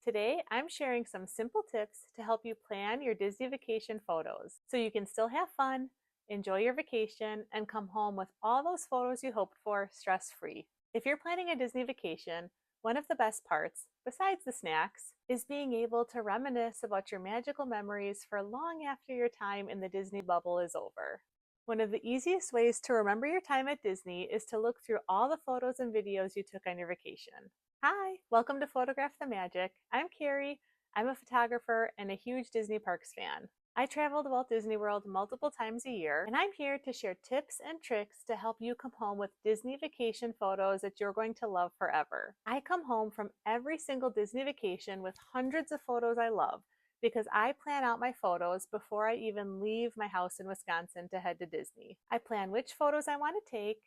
Today, I'm sharing some simple tips to help you plan your Disney vacation photos so you can still have fun, enjoy your vacation, and come home with all those photos you hoped for stress-free. If you're planning a Disney vacation, one of the best parts, besides the snacks, is being able to reminisce about your magical memories for long after your time in the Disney bubble is over. One of the easiest ways to remember your time at Disney is to look through all the photos and videos you took on your vacation. Hi, welcome to Photograph the Magic. I'm Carrie. I'm a photographer and a huge Disney Parks fan. I travel to Walt Disney World multiple times a year, and I'm here to share tips and tricks to help you come home with Disney vacation photos that you're going to love forever. I come home from every single Disney vacation with hundreds of photos I love because I plan out my photos before I even leave my house in Wisconsin to head to Disney. I plan which photos I want to take,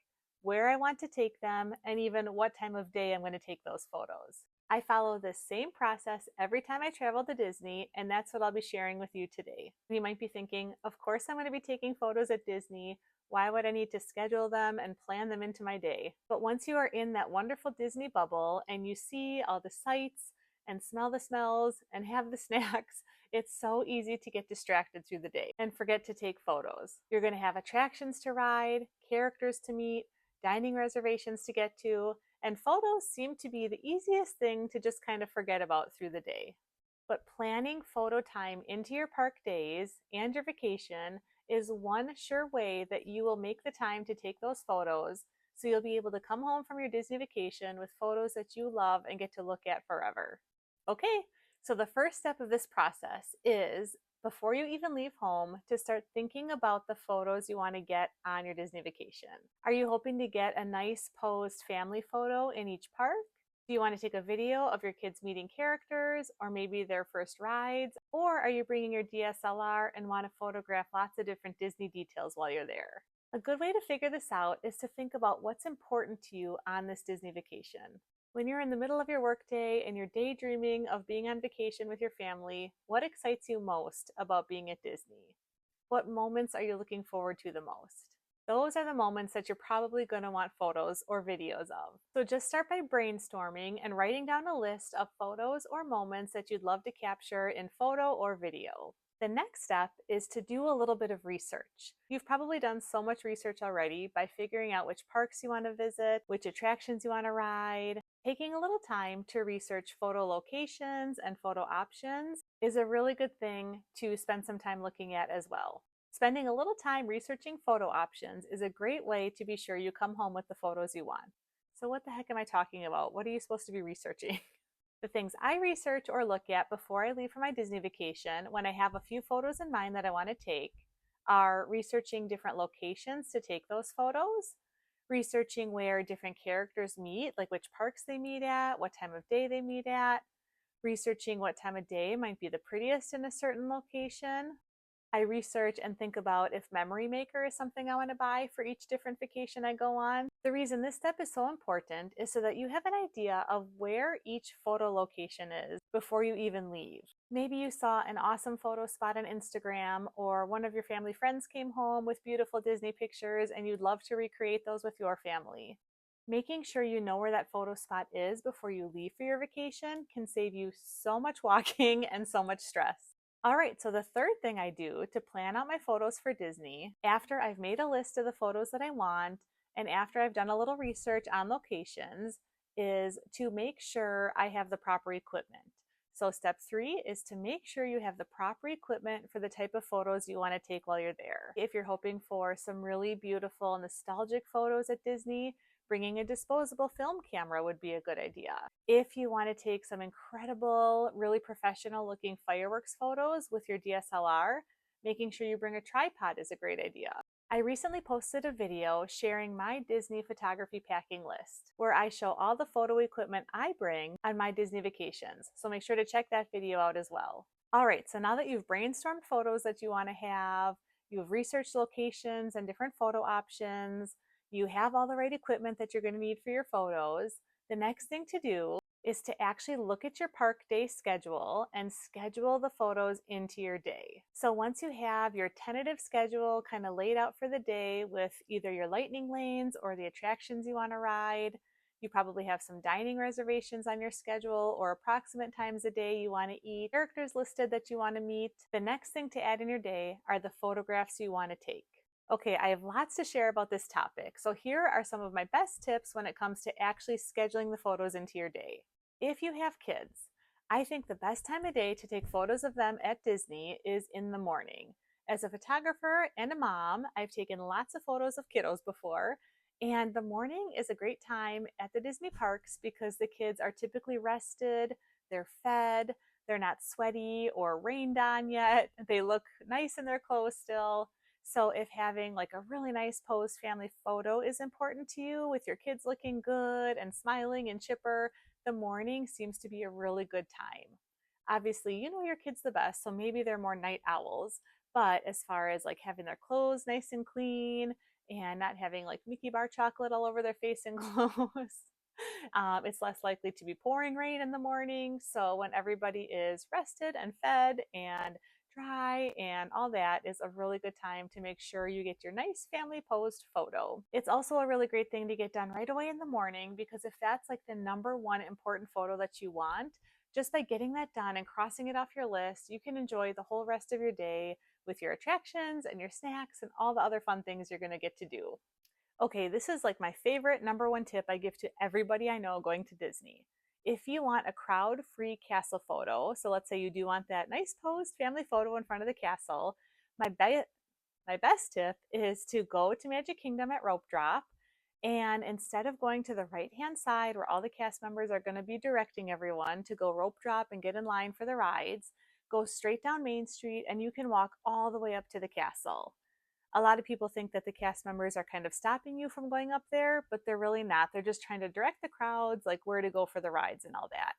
where I want to take them, and even what time of day I'm going to take those photos. I follow this same process every time I travel to Disney, and that's what I'll be sharing with you today. You might be thinking, of course I'm going to be taking photos at Disney. Why would I need to schedule them and plan them into my day? But once you are in that wonderful Disney bubble and you see all the sights and smell the smells and have the snacks, it's so easy to get distracted through the day and forget to take photos. You're going to have attractions to ride, characters to meet, dining reservations to get to, and photos seem to be the easiest thing to just kind of forget about through the day. But planning photo time into your park days and your vacation is one sure way that you will make the time to take those photos, so you'll be able to come home from your Disney vacation with photos that you love and get to look at forever. Okay, so the first step of this process is, before you even leave home, to start thinking about the photos you want to get on your Disney vacation. Are you hoping to get a nice posed family photo in each park? Do you want to take a video of your kids meeting characters or maybe their first rides? Or are you bringing your DSLR and want to photograph lots of different Disney details while you're there? A good way to figure this out is to think about what's important to you on this Disney vacation. When you're in the middle of your workday and you're daydreaming of being on vacation with your family, what excites you most about being at Disney? What moments are you looking forward to the most? Those are the moments that you're probably going to want photos or videos of. So just start by brainstorming and writing down a list of photos or moments that you'd love to capture in photo or video. The next step is to do a little bit of research. You've probably done so much research already by figuring out which parks you want to visit, which attractions you want to ride. Taking a little time to research photo locations and photo options is a really good thing to spend some time looking at as well. Spending a little time researching photo options is a great way to be sure you come home with the photos you want. So what the heck am I talking about? What are you supposed to be researching? The things I research or look at before I leave for my Disney vacation, when I have a few photos in mind that I want to take, are researching different locations to take those photos, researching where different characters meet, like which parks they meet at, what time of day they meet at, researching what time of day might be the prettiest in a certain location. I research and think about if Memory Maker is something I want to buy for each different vacation I go on. The reason this step is so important is so that you have an idea of where each photo location is before you even leave. Maybe you saw an awesome photo spot on Instagram, or one of your family friends came home with beautiful Disney pictures and you'd love to recreate those with your family. Making sure you know where that photo spot is before you leave for your vacation can save you so much walking and so much stress. All right, so the third thing I do to plan out my photos for Disney, after I've made a list of the photos that I want, and after I've done a little research on locations, is to make sure I have the proper equipment. So step 3 is to make sure you have the proper equipment for the type of photos you want to take while you're there. If you're hoping for some really beautiful nostalgic photos at Disney, bringing a disposable film camera would be a good idea. If you want to take some incredible, really professional looking fireworks photos with your DSLR, making sure you bring a tripod is a great idea. I recently posted a video sharing my Disney photography packing list, where I show all the photo equipment I bring on my Disney vacations. So make sure to check that video out as well. All right, so now that you've brainstormed photos that you want to have, you've researched locations and different photo options, you have all the right equipment that you're going to need for your photos, the next thing to do is to actually look at your park day schedule and schedule the photos into your day. So once you have your tentative schedule kind of laid out for the day with either your lightning lanes or the attractions you want to ride, You probably have some dining reservations on your schedule or approximate times a day you want to eat, characters listed that you want to meet. The next thing to add in your day are the photographs you want to take. Okay, I have lots to share about this topic. So here are some of my best tips when it comes to actually scheduling the photos into your day. If you have kids, I think the best time of day to take photos of them at Disney is in the morning. As a photographer and a mom, I've taken lots of photos of kiddos before, and the morning is a great time at the Disney parks because the kids are typically rested, they're fed, they're not sweaty or rained on yet, they look nice in their clothes still. So if having like a really nice posed family photo is important to you with your kids looking good and smiling and chipper, the morning seems to be a really good time. Obviously, you know your kids the best, so maybe they're more night owls. But as far as like having their clothes nice and clean and not having like Mickey bar chocolate all over their face and clothes, it's less likely to be pouring rain in the morning. So when everybody is rested and fed and dry and all that is a really good time to make sure you get your nice family posed photo. It's also a really great thing to get done right away in the morning because if that's like the number one important photo that you want, just by getting that done and crossing it off your list, you can enjoy the whole rest of your day with your attractions and your snacks and all the other fun things you're going to get to do. Okay, this is like my favorite number one tip I give to everybody I know going to Disney. If you want a crowd free castle photo, so let's say you do want that nice posed family photo in front of the castle, my, my best tip is to go to Magic Kingdom at rope drop. And instead of going to the right hand side where all the cast members are going to be directing everyone to go rope drop and get in line for the rides, go straight down Main Street and you can walk all the way up to the castle. A lot of people think that the cast members are kind of stopping you from going up there, but they're really not. They're just trying to direct the crowds, like where to go for the rides and all that.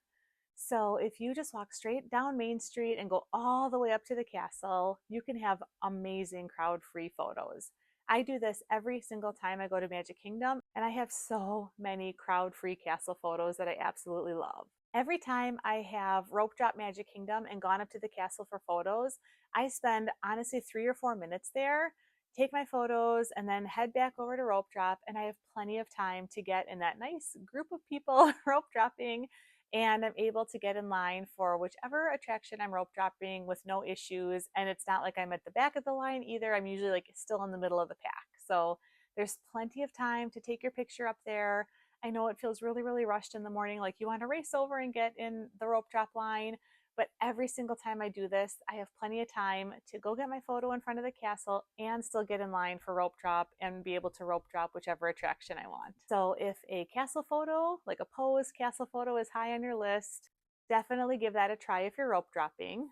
So if you just walk straight down Main Street and go all the way up to the castle, you can have amazing crowd-free photos. I do this every single time I go to Magic Kingdom, and I have so many crowd-free castle photos that I absolutely love. Every time I have rope drop Magic Kingdom and gone up to the castle for photos, I spend honestly 3 or 4 minutes there, take my photos, and then head back over to rope drop, and I have plenty of time to get in that nice group of people rope dropping, and I'm able to get in line for whichever attraction I'm rope dropping with no issues. And it's not like I'm at the back of the line either. I'm usually like still in the middle of the pack. So there's plenty of time to take your picture up there. I know it feels really, really rushed in the morning, like you want to race over and get in the rope drop line. But every single time I do this, I have plenty of time to go get my photo in front of the castle and still get in line for rope drop and be able to rope drop whichever attraction I want. So if a castle photo, like a pose castle photo, is high on your list, definitely give that a try if you're rope dropping.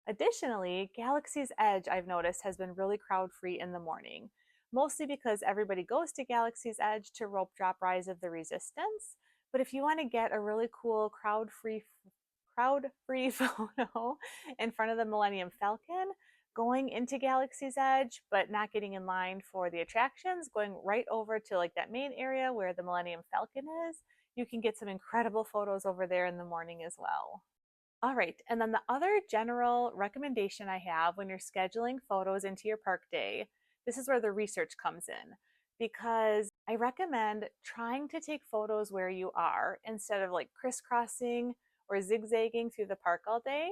Additionally, Galaxy's Edge, I've noticed, has been really crowd free in the morning, mostly because everybody goes to Galaxy's Edge to rope drop Rise of the Resistance. But if you want to get a really cool crowd-free photo in front of the Millennium Falcon, going into Galaxy's Edge, but not getting in line for the attractions, going right over to like that main area where the Millennium Falcon is, you can get some incredible photos over there in the morning as well. All right, and then the other general recommendation I have when you're scheduling photos into your park day, this is where the research comes in, because I recommend trying to take photos where you are instead of like crisscrossing or zigzagging through the park all day.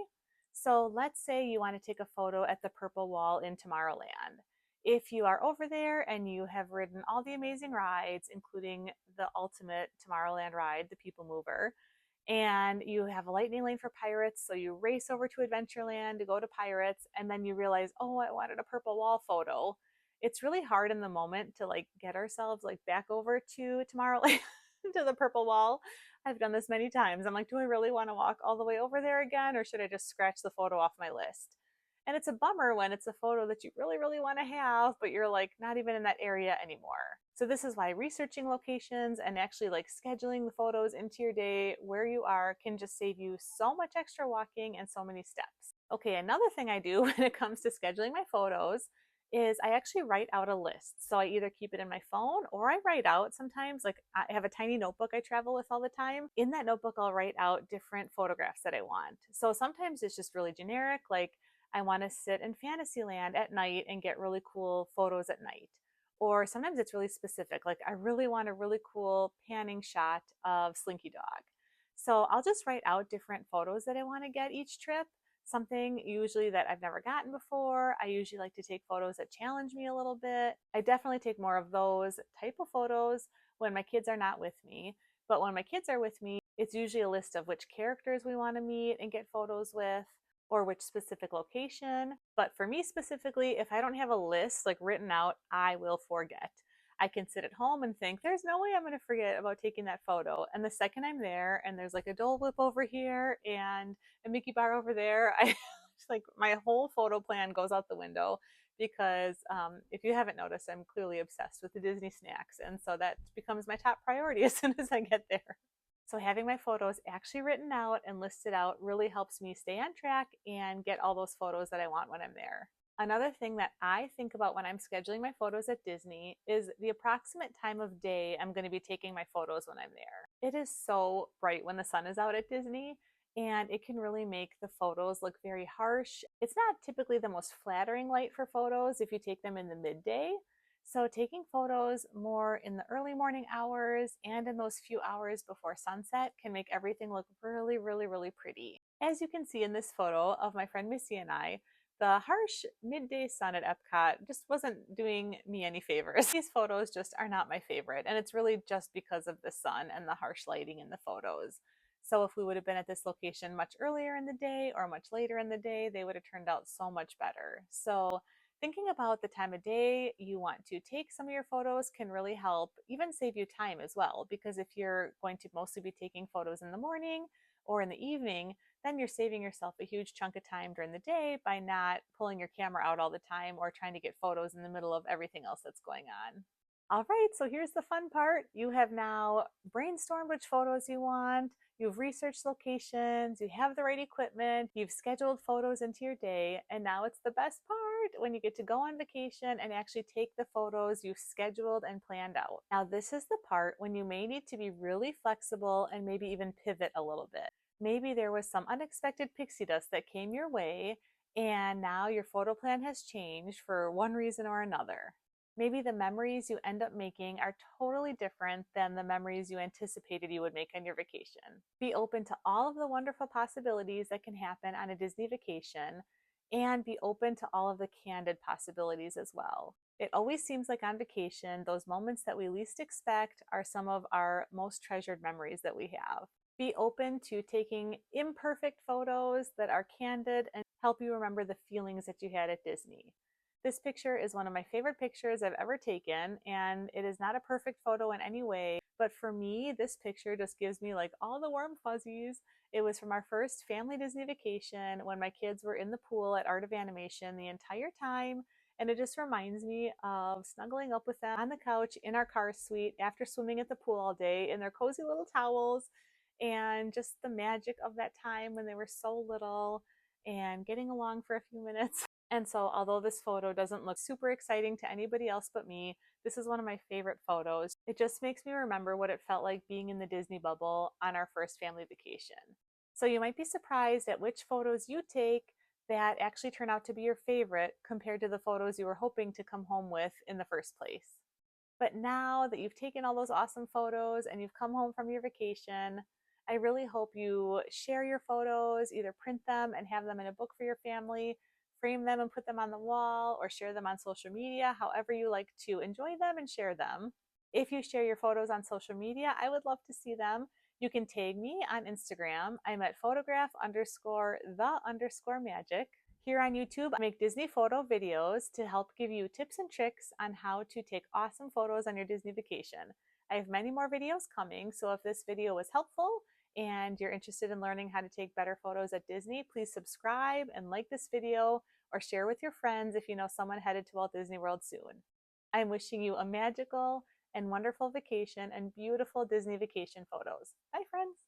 So let's say you want to take a photo at the Purple Wall in Tomorrowland. If you are over there and you have ridden all the amazing rides, including the ultimate Tomorrowland ride, the People Mover, and you have a lightning lane for Pirates, so you race over to Adventureland to go to Pirates, and then you realize, oh, I wanted a Purple Wall photo. It's really hard in the moment to like get ourselves like back over to Tomorrowland to the Purple Wall. I've done this many times. I'm like, do I really want to walk all the way over there again, or should I just scratch the photo off my list? And it's a bummer when it's a photo that you really, really want to have, but you're like not even in that area anymore. So this is why researching locations and actually like scheduling the photos into your day where you are can just save you so much extra walking and so many steps. Okay, another thing I do when it comes to scheduling my photos is I actually write out a list. So I either keep it in my phone or I write out sometimes, like I have a tiny notebook I travel with all the time. In that notebook, I'll write out different photographs that I want. So sometimes it's just really generic, like I want to sit in Fantasyland at night and get really cool photos at night. or sometimes it's really specific. Like I really want a really cool panning shot of Slinky Dog. So I'll just write out different photos that I want to get each trip, something usually that I've never gotten before. I usually like to take photos that challenge me a little bit. I definitely take more of those type of photos when my kids are not with me. But when my kids are with me, it's usually a list of which characters we want to meet and get photos with, or which specific location. But for me specifically, if I don't have a list like written out, I will forget. I can sit at home and think, there's no way I'm going to forget about taking that photo. And the second I'm there and there's like a Dole Whip over here and a Mickey bar over there, I like my whole photo plan goes out the window because if you haven't noticed, I'm clearly obsessed with the Disney snacks. And so that becomes my top priority as soon as I get there. So having my photos actually written out and listed out really helps me stay on track and get all those photos that I want when I'm there. Another thing that I think about when I'm scheduling my photos at Disney is the approximate time of day I'm going to be taking my photos when I'm there. It is so bright when the sun is out at Disney, and it can really make the photos look very harsh. It's not typically the most flattering light for photos if you take them in the midday. So taking photos more in the early morning hours and in those few hours before sunset can make everything look really, really, really pretty. As you can see in this photo of my friend Missy and I, the harsh midday sun at Epcot just wasn't doing me any favors. These photos just are not my favorite, and it's really just because of the sun and the harsh lighting in the photos. So if we would have been at this location much earlier in the day or much later in the day, they would have turned out so much better. So thinking about the time of day you want to take some of your photos can really help, even save you time as well. Because if you're going to mostly be taking photos in the morning or in the evening, then you're saving yourself a huge chunk of time during the day by not pulling your camera out all the time or trying to get photos in the middle of everything else that's going on. All right, so here's the fun part. You have now brainstormed which photos you want, you've researched locations, you have the right equipment, you've scheduled photos into your day, and now it's the best part when you get to go on vacation and actually take the photos you've scheduled and planned out. Now, this is the part when you may need to be really flexible and maybe even pivot a little bit. Maybe there was some unexpected pixie dust that came your way, and now your photo plan has changed for one reason or another. Maybe the memories you end up making are totally different than the memories you anticipated you would make on your vacation. Be open to all of the wonderful possibilities that can happen on a Disney vacation, and be open to all of the candid possibilities as well. It always seems like on vacation, those moments that we least expect are some of our most treasured memories that we have. Be open to taking imperfect photos that are candid and help you remember the feelings that you had at Disney. This picture is one of my favorite pictures I've ever taken, and it is not a perfect photo in any way, but for me, this picture just gives me like all the warm fuzzies. It was from our first family Disney vacation when my kids were in the pool at Art of Animation the entire time, and it just reminds me of snuggling up with them on the couch in our car suite after swimming at the pool all day in their cozy little towels, and just the magic of that time when they were so little and getting along for a few minutes. And so, although this photo doesn't look super exciting to anybody else but me, this is one of my favorite photos. It just makes me remember what it felt like being in the Disney bubble on our first family vacation. So, you might be surprised at which photos you take that actually turn out to be your favorite compared to the photos you were hoping to come home with in the first place. But now that you've taken all those awesome photos and you've come home from your vacation, I really hope you share your photos, either print them and have them in a book for your family, frame them and put them on the wall, or share them on social media, however you like to enjoy them and share them. If you share your photos on social media, I would love to see them. You can tag me on Instagram. I'm at photograph_the_magic. Here on YouTube, I make Disney photo videos to help give you tips and tricks on how to take awesome photos on your Disney vacation. I have many more videos coming, so if this video was helpful and you're interested in learning how to take better photos at Disney, please subscribe and like this video, or share with your friends if you know someone headed to Walt Disney World soon. I'm wishing you a magical and wonderful vacation and beautiful Disney vacation photos. Bye, friends.